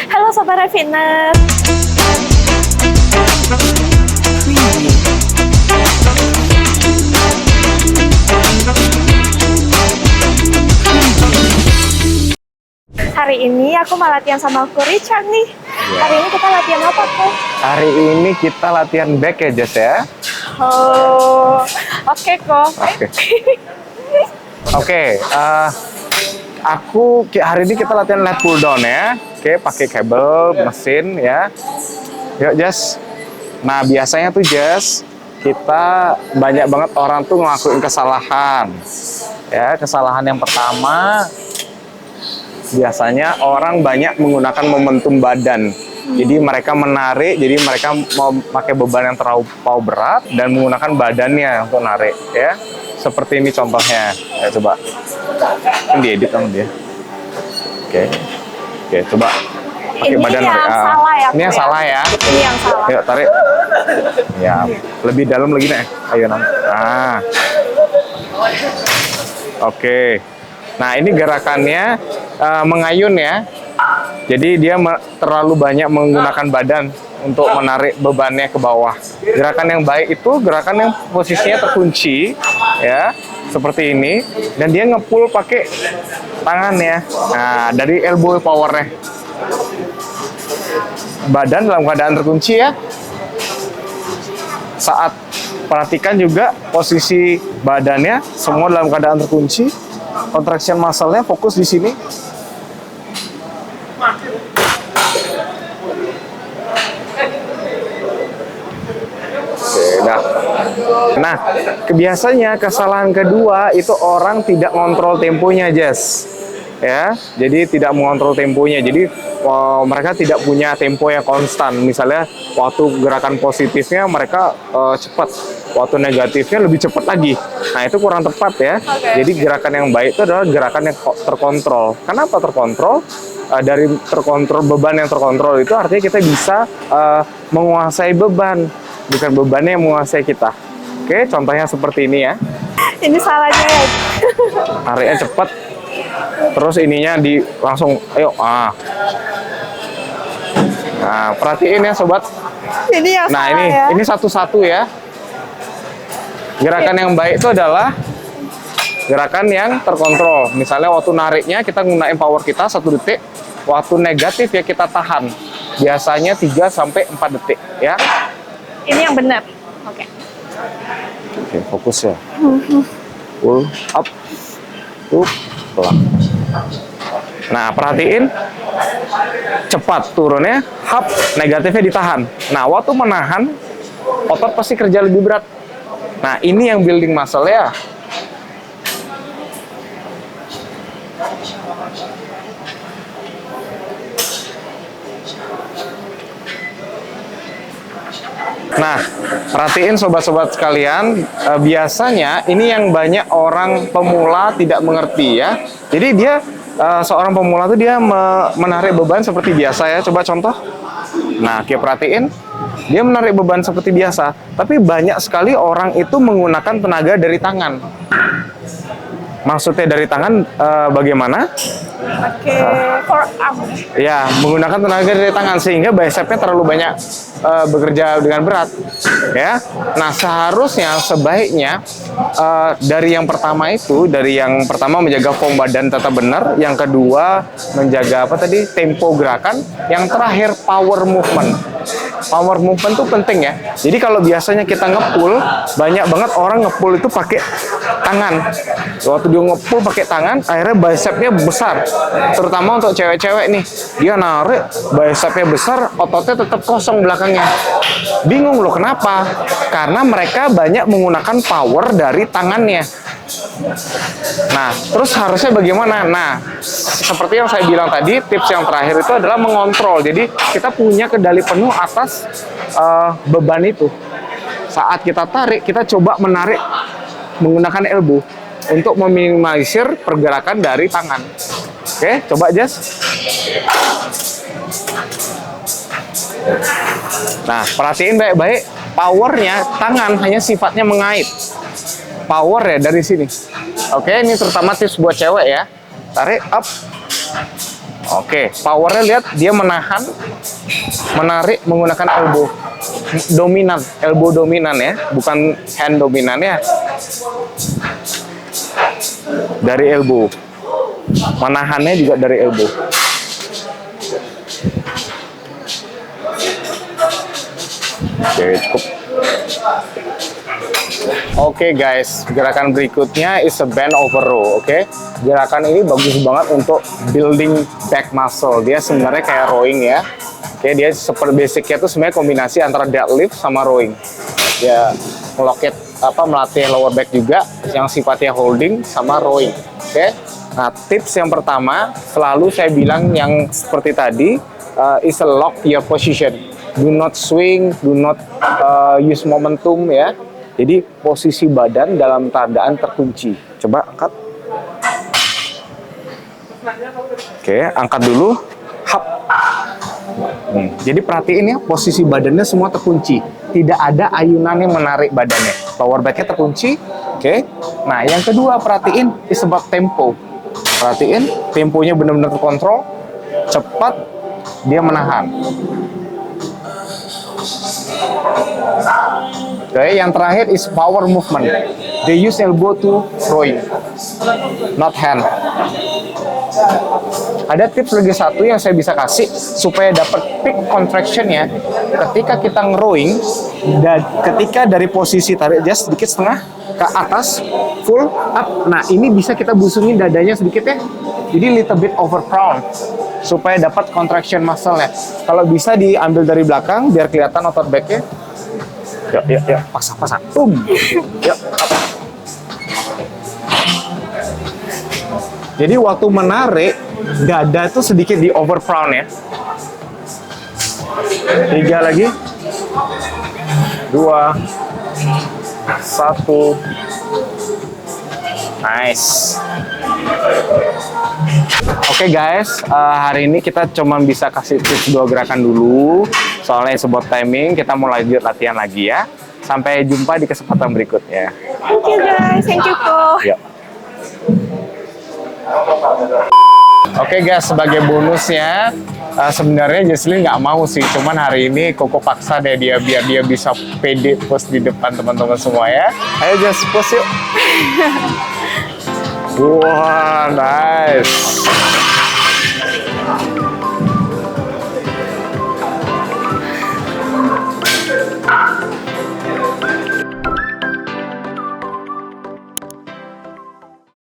Halo Sobat Fitness. Hari ini aku mau latihan sama Ko Richard nih. Hari ini kita latihan apa, Ko? Hari ini kita latihan back ya, Jess ya. Oh, oke, Ko. Oke, hari ini kita latihan lat pull down ya. Oke, pakai kabel mesin ya. Yuk, Jess. Nah, biasanya tuh Jess, kita banyak banget orang tuh ngelakuin kesalahan. Ya, kesalahan yang pertama biasanya orang banyak menggunakan momentum badan. Jadi mereka menarik, jadi mereka mau pakai beban yang terlalu berat dan menggunakan badannya untuk narik ya. Seperti ini contohnya. Ya, coba. Ini diedit sama dia. Oke, coba pakai Ini badan yang narik. salah ya, Ini yang Ko, salah ya. Ini yang salah. Yuk, tarik. Ya, lebih dalam lagi nih. Ayo, Nam. Nah. Oke. Nah, ini gerakannya mengayun ya. Jadi dia terlalu banyak menggunakan badan untuk menarik bebannya ke bawah. Gerakan yang baik itu gerakan yang posisinya terkunci ya, seperti ini, dan dia nge-pull pakai tangannya. Nah, dari elbow powernya. Badan dalam keadaan terkunci ya. Saat perhatikan juga posisi badannya semua dalam keadaan terkunci. Contraction muscle-nya fokus di sini. Oke, nah, kebiasaannya kesalahan kedua itu orang tidak ngontrol temponya, Jess. Ya, jadi tidak mengontrol temponya. Jadi mereka tidak punya tempo yang konstan. Misalnya waktu gerakan positifnya mereka cepat, waktu negatifnya lebih cepat lagi. Nah, itu kurang tepat ya. Jadi gerakan yang baik itu adalah gerakan yang terkontrol. Kenapa terkontrol? Dari terkontrol, beban yang terkontrol itu artinya kita bisa menguasai beban, bukan bebannya yang menguasai kita. Oke, contohnya seperti ini ya. Ini salahnya ya. Tariknya cepat. Terus ininya langsung, ayo, Nah, perhatiin ya sobat. Ini yang Nah, salah ya. ini satu-satu ya. Gerakan yang baik itu adalah gerakan yang terkontrol. Misalnya waktu nariknya kita gunain power kita 1 detik. Waktu negatif ya kita tahan. Biasanya 3-4 detik ya. Ini yang benar. Oke. Oke, fokus ya. Pull up. Pelan. Nah, perhatiin cepat turunnya, hap, negatifnya ditahan. Nah, waktu menahan, otot pasti kerja lebih berat. Nah, ini yang building muscle ya. Nah, perhatiin sobat-sobat sekalian, biasanya ini yang banyak orang pemula tidak mengerti ya. Jadi dia seorang pemula tuh dia menarik beban seperti biasa ya. Coba contoh. Nah, kita perhatiin, dia menarik beban seperti biasa. Tapi banyak sekali orang itu menggunakan tenaga dari tangan. Maksudnya dari tangan bagaimana? Oke, forearm. Ya, menggunakan tenaga dari tangan sehingga bicepnya terlalu banyak bekerja dengan berat. Ya, nah seharusnya sebaiknya dari yang pertama menjaga form badan tetap benar, yang kedua menjaga tempo gerakan, yang terakhir power movement. Power movement itu penting ya. Jadi kalau biasanya kita nge-pull, banyak banget orang nge-pull itu pakai tangan. Waktu dia nge-pull pakai tangan, akhirnya bicepnya besar. Terutama untuk cewek-cewek nih, dia narik, bicepnya besar, ototnya tetap kosong belakangnya. Bingung loh kenapa? Karena mereka banyak menggunakan power dari tangannya. Nah, terus harusnya bagaimana? Nah, seperti yang saya bilang tadi, tips yang terakhir itu adalah mengontrol. Jadi, kita punya kendali penuh atas beban itu. Saat kita tarik, kita coba menarik menggunakan elbow untuk meminimalisir pergerakan dari tangan. Oke, coba Jess. Nah, perhatiin baik-baik, powernya tangan hanya sifatnya mengait. Power ya dari sini. Oke, ini terutama tips buat cewek ya. Tarik up. Oke, powernya lihat dia menahan, menarik menggunakan elbow dominan, elbow dominan ya, bukan hand dominan ya. Dari elbow, menahannya juga dari elbow. Oke, cukup. Oke guys, gerakan berikutnya is a bend over row. Oke, gerakan ini bagus banget untuk building back muscle. Dia sebenarnya kayak rowing ya. Oke, dia seperti basicnya itu sebenarnya kombinasi antara deadlift sama rowing. Dia melatih lower back juga, yang sifatnya holding sama rowing. Oke, nah tips yang pertama selalu saya bilang yang seperti tadi is a lock your position. Do not swing, do not use momentum ya. Jadi posisi badan dalam keadaan terkunci. Coba angkat. Oke, angkat dulu. Hap. Jadi perhatiin ya, posisi badannya semua terkunci. Tidak ada ayunan yang menarik badannya. Lower back-nya terkunci. Oke. Nah, yang kedua perhatiin is about tempo. Perhatiin, temponya benar-benar terkontrol. Cepat, dia menahan. Oke, yang terakhir is power movement. They use elbow to throwing, not hand. Ada tips lagi satu yang saya bisa kasih supaya dapat peak contraction-nya ketika kita ngerowing, dan ketika dari posisi tarik just sedikit setengah ke atas, full up. Nah, ini bisa kita busungin dadanya sedikit ya. Jadi little bit over crown supaya dapat contraction muscle-nya. Kalau bisa diambil dari belakang biar kelihatan otot back-nya. Yuk, pasang. Yuk, up. Jadi waktu menarik, dada itu sedikit di over frown ya. 3 lagi. 2 1. Nice. Oke guys, hari ini kita cuma bisa kasih tips 2 gerakan dulu. Soalnya sebot timing, kita mau lanjut latihan lagi ya. Sampai jumpa di kesempatan berikutnya. Thank you guys, thank you Ko. Yuk. Oke guys, sebagai bonusnya sebenarnya Jesslyn nggak mau sih, cuman hari ini Koko paksa deh dia biar dia bisa pede pose di depan teman-teman semua ya. Ayo Jess, pose yuk. Wah, nice.